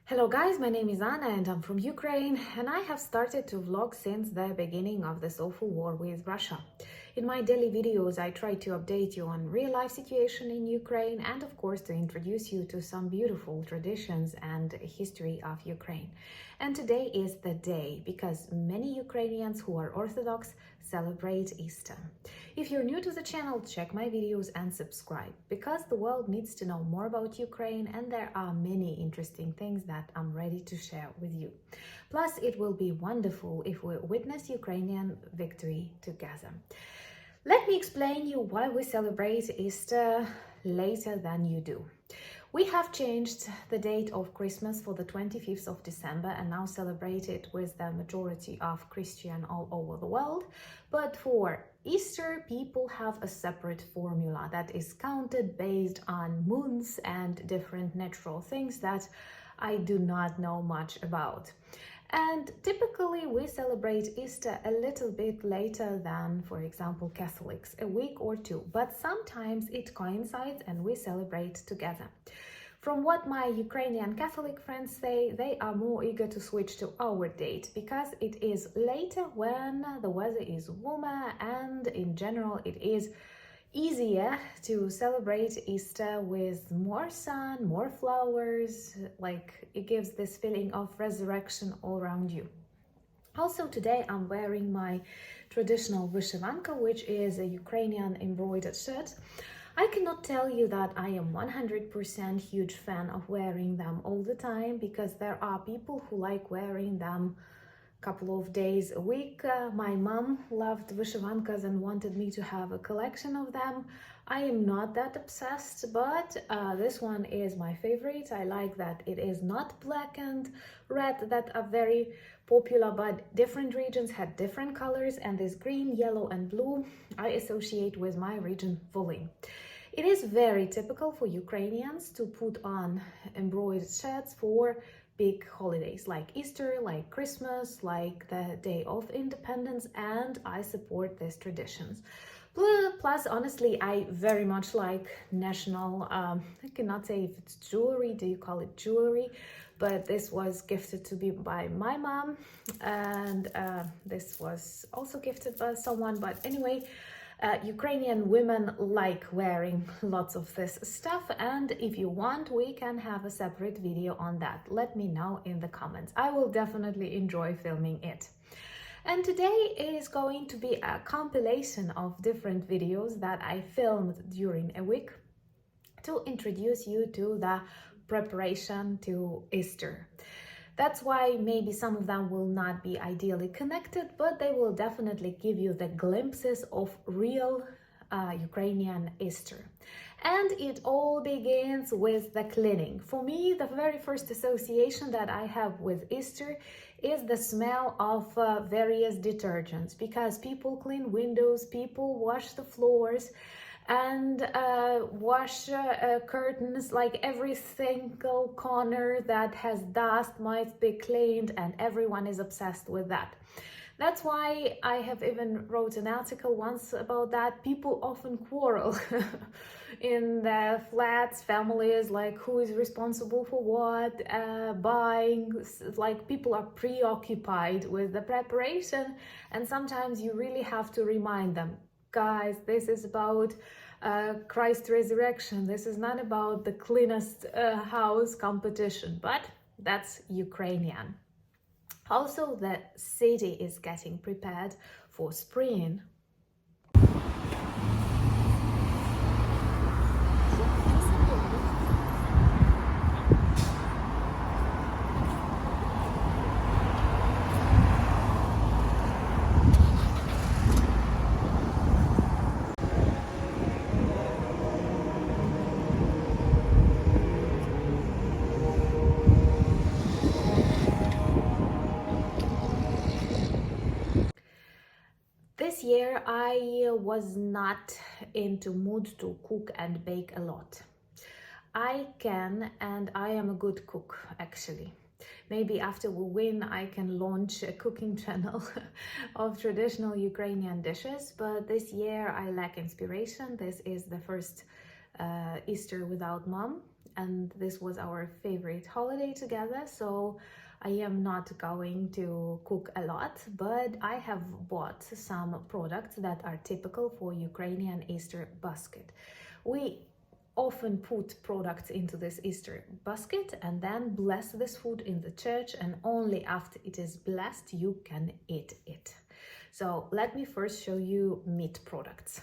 Hello guys, my name is Anna and I'm from Ukraine, and I have started to vlog since the beginning of this awful war with Russia. In my daily videos I try to update you on real life situation in Ukraine and of course to introduce you to some beautiful traditions and history of Ukraine. And today is the day because many Ukrainians who are Orthodox celebrate Easter. If you're new to the channel, check my videos and subscribe because the world needs to know more about Ukraine and there are many interesting things that I'm ready to share with you. Plus, it will be wonderful if we witness Ukrainian victory together. Let me explain you why we celebrate Easter later than you do. We have changed the date of Christmas for the 25th of December and now celebrate it with the majority of Christian all over the world. But for Easter, people have a separate formula that is counted based on moons and different natural things that I do not know much about. And typically we celebrate Easter a little bit later than, for example, Catholics, a week or two, but sometimes it coincides and we celebrate together. From what my Ukrainian Catholic friends say, they are more eager to switch to our date because it is later when the weather is warmer and in general it is easier to celebrate Easter with more sun, more flowers, like it gives this feeling of resurrection all around you. Also today I'm wearing my traditional vyshyvanka, which is a Ukrainian embroidered shirt. I cannot tell you that I am 100% huge fan of wearing them all the time because there are people who like wearing them couple of days a week. My mom loved vyshyvankas and wanted me to have a collection of them. I am not that obsessed, but this one is my favorite. I like that it is not black and red that are very popular, but different regions had different colors, and this green, yellow and blue I associate with my region Volyn. It is very typical for Ukrainians to put on embroidered shirts for big holidays like Easter, like Christmas, like the Day of Independence, and I support these traditions. Plus, honestly, I very much like national, I cannot say if it's jewelry, do you call it jewelry? But this was gifted to me by my mom, and this was also gifted by someone, but anyway, Ukrainian women like wearing lots of this stuff, and if you want we can have a separate video on that. Let me know in the comments. I will definitely enjoy filming it. And today is going to be a compilation of different videos that I filmed during a week to introduce you to the preparation to Easter. That's why maybe some of them will not be ideally connected, but they will definitely give you the glimpses of real Ukrainian Easter. And it all begins with the cleaning. For me, the very first association that I have with Easter is the smell of various detergents, because people clean windows, people wash the floors, and wash curtains, like every single corner that has dust might be cleaned, and everyone is obsessed with that. That's why I have even wrote an article once about that. People often quarrel in the flats, families, like who is responsible for what, buying, like people are preoccupied with the preparation, and sometimes you really have to remind them, guys, this is about Christ's resurrection. This is not about the cleanest house competition, but that's Ukrainian. Also, the city is getting prepared for spring. This year I was not into mood to cook and bake a lot. I can, and I am a good cook actually. Maybe after we win I can launch a cooking channel of traditional Ukrainian dishes, but this year I lack inspiration. This is the first Easter without mom, and this was our favorite holiday together, so I am not going to cook a lot, but I have bought some products that are typical for Ukrainian Easter basket. We often put products into this Easter basket and then bless this food in the church, and only after it is blessed you can eat it. So let me first show you meat products.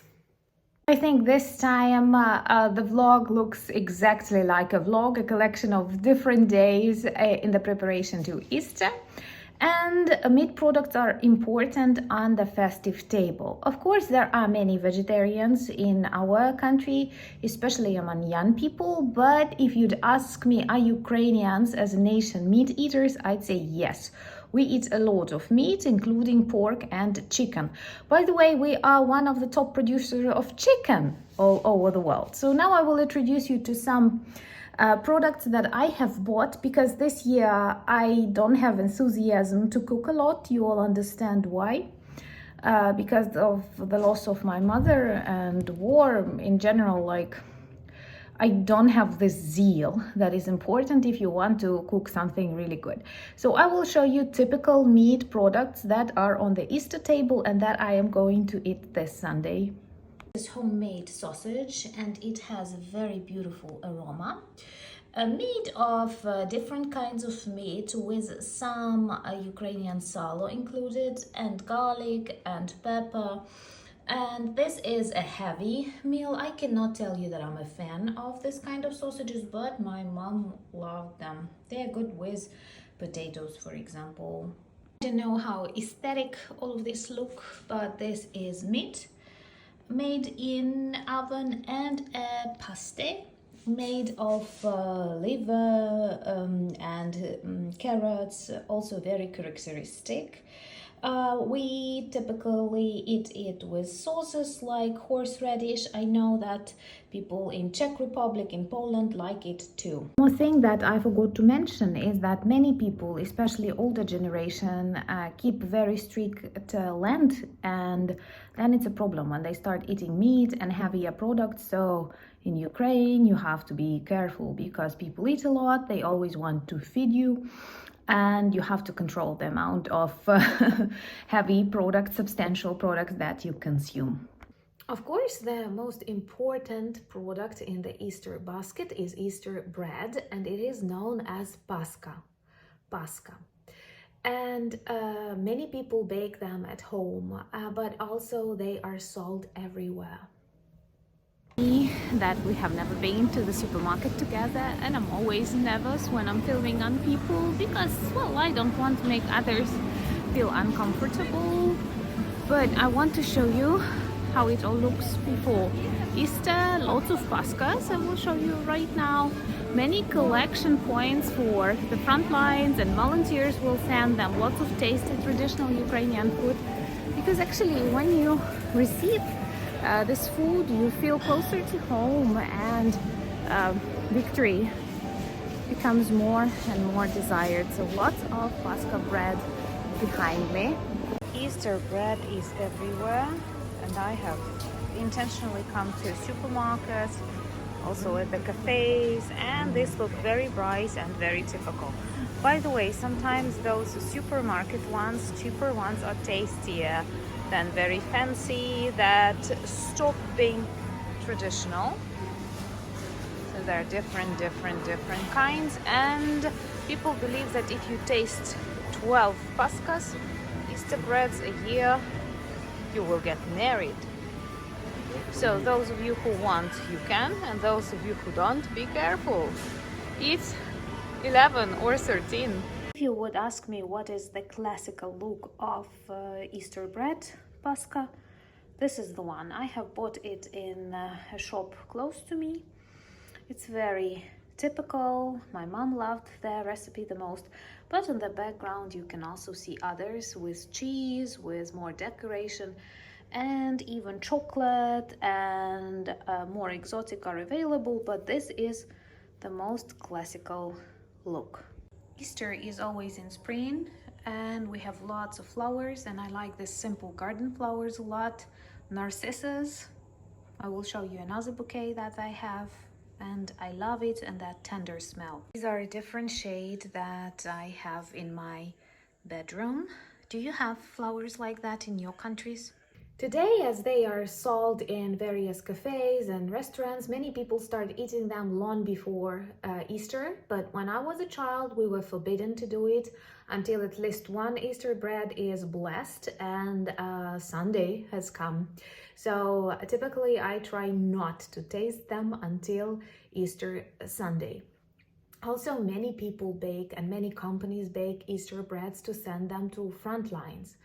I think this time the vlog looks exactly like a vlog, a collection of different days in the preparation to Easter. And meat products are important on the festive table. Of course, there are many vegetarians in our country, especially among young people. But if you'd ask me, are Ukrainians as a nation meat eaters? I'd say yes. We eat a lot of meat, including pork and chicken. By the way, we are one of the top producers of chicken all over the world. So now I will introduce you to some products that I have bought, because this year I don't have enthusiasm to cook a lot. You all understand why. Because of the loss of my mother and war in general, like, I don't have this zeal that is important if you want to cook something really good. So I will show you typical meat products that are on the Easter table and that I am going to eat this Sunday. This is homemade sausage, and it has a very beautiful aroma. Made of different kinds of meat with some Ukrainian salo included, and garlic and pepper. And this is a heavy meal. I cannot tell you that I'm a fan of this kind of sausages, but my mom loved them. They're good with potatoes, for example. I don't know how aesthetic all of this look, but this is meat made in oven, and a pasty made of liver and carrots, also very characteristic. We typically eat it with sauces like horseradish. I know that people in Czech Republic, in Poland, like it too. One more thing that I forgot to mention is that many people, especially older generation, keep very strict Lent, and then it's a problem when they start eating meat and heavier products. So in Ukraine, you have to be careful because people eat a lot. They always want to feed you, and you have to control the amount of heavy products, substantial products that you consume. Of course, the most important product in the Easter basket is Easter bread, and it is known as Pascha. And many people bake them at home, but also they are sold everywhere. That we have never been to the supermarket together, and I'm always nervous when I'm filming on people because, well, I don't want to make others feel uncomfortable, but I want to show you how it all looks before Easter. Lots of Paschas I will show you right now. Many collection points for the front lines, and volunteers will send them lots of tasty traditional Ukrainian food, because actually when you receive this food, you feel closer to home, and victory becomes more and more desired. So lots of Pascha bread behind me. Easter bread is everywhere, and I have intentionally come to supermarkets, also at the cafes, and this look very bright and very typical. By the way, sometimes those supermarket ones, cheaper ones, are tastier than very fancy that stop being traditional. So there are different kinds, and people believe that if you taste 12 Paschas, Easter breads a year, you will get married. So those of you who want, you can, and those of you who don't, be careful. Eat 11 or 13. If you would ask me what is the classical look of Easter bread Pascha, this is the one. I have bought it in a shop close to me. It's very typical. My mom loved the recipe the most, but in the background you can also see others with cheese, with more decoration, and even chocolate and more exotic are available, but this is the most classical look. Easter is always in spring, and we have lots of flowers, and I like this simple garden flowers a lot. Narcissus. I will show you another bouquet that I have. and I love it, and that tender smell. These are a different shade that I have in my bedroom. Do you have flowers like that in your countries? Today, as they are sold in various cafes and restaurants, many people start eating them long before Easter. But when I was a child, we were forbidden to do it until at least one Easter bread is blessed and Sunday has come. So typically, I try not to taste them until Easter Sunday. Also, many people bake and many companies bake Easter breads to send them to front lines.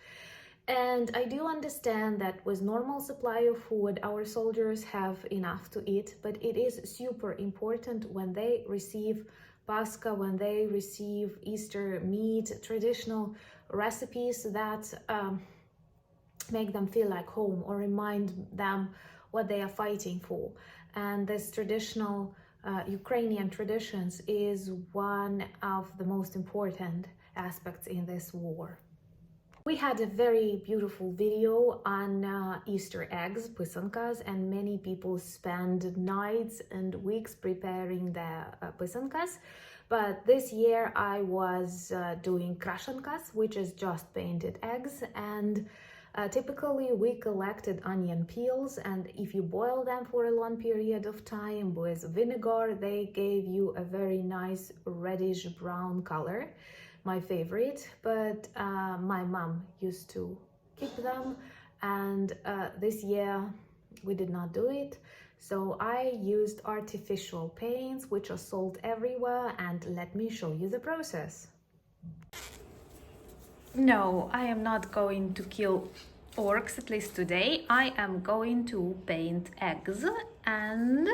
And I do understand that with normal supply of food, our soldiers have enough to eat, but it is super important when they receive Pascha, when they receive Easter meat, traditional recipes that make them feel like home or remind them what they are fighting for. And this traditional Ukrainian traditions is one of the most important aspects in this war. We had a very beautiful video on Easter eggs, pisankas, and many people spend nights and weeks preparing the pisankas. But this year I was doing krashankas, which is just painted eggs, and typically we collected onion peels, and if you boil them for a long period of time with vinegar, they gave you a very nice reddish brown color. My favorite, but my mom used to keep them, and this year we did not do it. So I used artificial paints which are sold everywhere, and let me show you the process. No, I am not going to kill orcs, at least today. I am going to paint eggs, and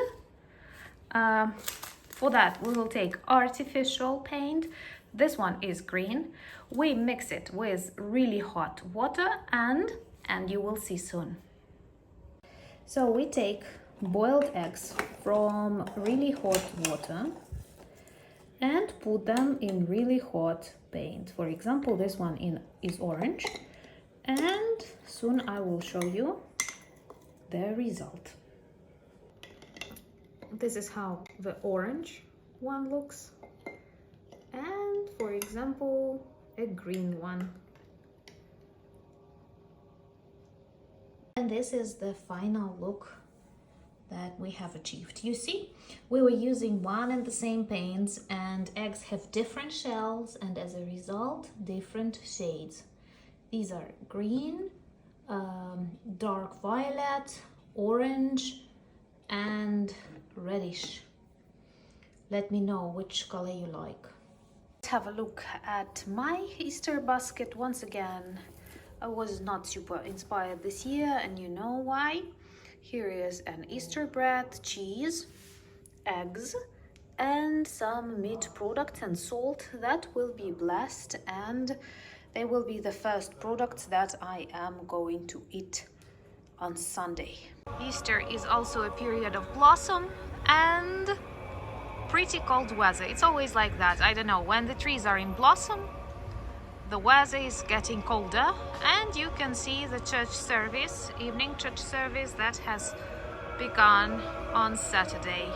for that we will take artificial paint. This one is green. We mix it with really hot water, and you will see soon. So we take boiled eggs from really hot water and put them in really hot paint. For example, this one is orange, and soon I will show you the result. This is how the orange one looks, and for example a green one. And this is the final look that we have achieved. You see, we were using one and the same paints, and eggs have different shells and as a result different shades. These are green, dark violet, orange and reddish. Let me know which color you like. Let's have a look at my Easter basket once again. I was not super inspired this year, and you know why. Here is an Easter bread, cheese, eggs, and some meat products and salt that will be blessed, and they will be the first products that I am going to eat on Sunday. Easter is also a period of blossom and pretty cold weather. It's always like that. I don't know, when the trees are in blossom, the weather is getting colder, and you can see the church service, evening church service that has begun on Saturday.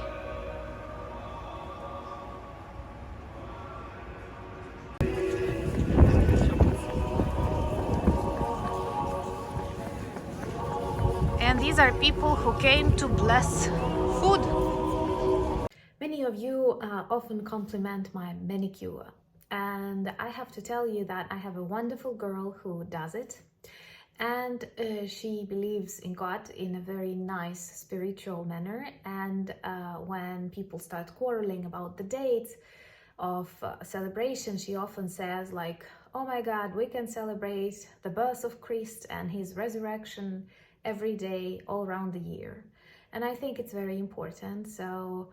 And these are people who came to bless food. Many of you often compliment my manicure, and I have to tell you that I have a wonderful girl who does it, and she believes in God in a very nice spiritual manner. And when people start quarreling about the dates of celebration, she often says like, oh my God, we can celebrate the birth of Christ and his resurrection every day all around the year. And I think it's very important. So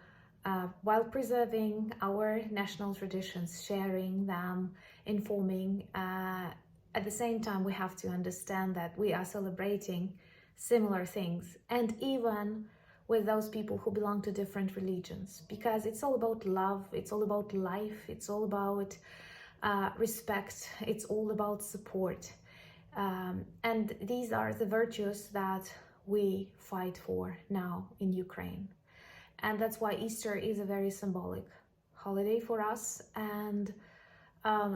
while preserving our national traditions, sharing them, informing, at the same time we have to understand that we are celebrating similar things, and even with those people who belong to different religions, because it's all about love, it's all about life, it's all about respect, it's all about support. And these are the virtues that we fight for now in Ukraine. And that's why Easter is a very symbolic holiday for us. And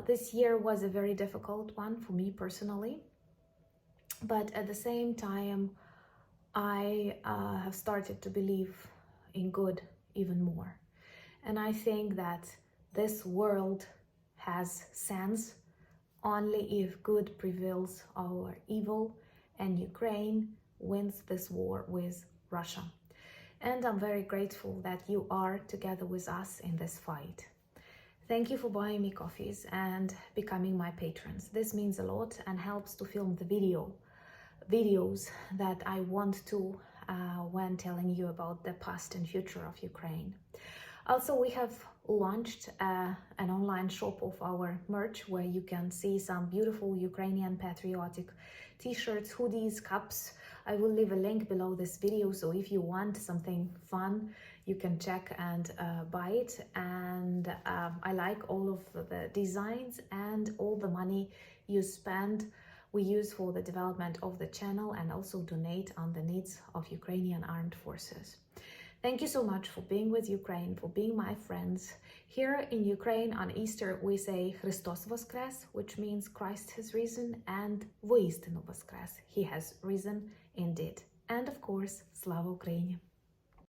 this year was a very difficult one for me personally. But at the same time, I have started to believe in good even more. And I think that this world has sense only if good prevails over evil, and Ukraine wins this war with Russia. And I'm very grateful that you are together with us in this fight. Thank you for buying me coffees and becoming my patrons. This means a lot and helps to film the videos that I want to when telling you about the past and future of Ukraine. Also, we have launched an online shop of our merch where you can see some beautiful Ukrainian patriotic t-shirts, hoodies, cups. I will leave a link below this video, so if you want something fun, you can check and buy it. And I like all of the designs, and all the money you spend we use for the development of the channel and also donate on the needs of Ukrainian armed forces. Thank you so much for being with Ukraine, for being my friends. Here in Ukraine on Easter we say Христос воскрес, which means Christ has risen, and воістину воскрес, he has risen indeed. And of course, Slava Ukraini!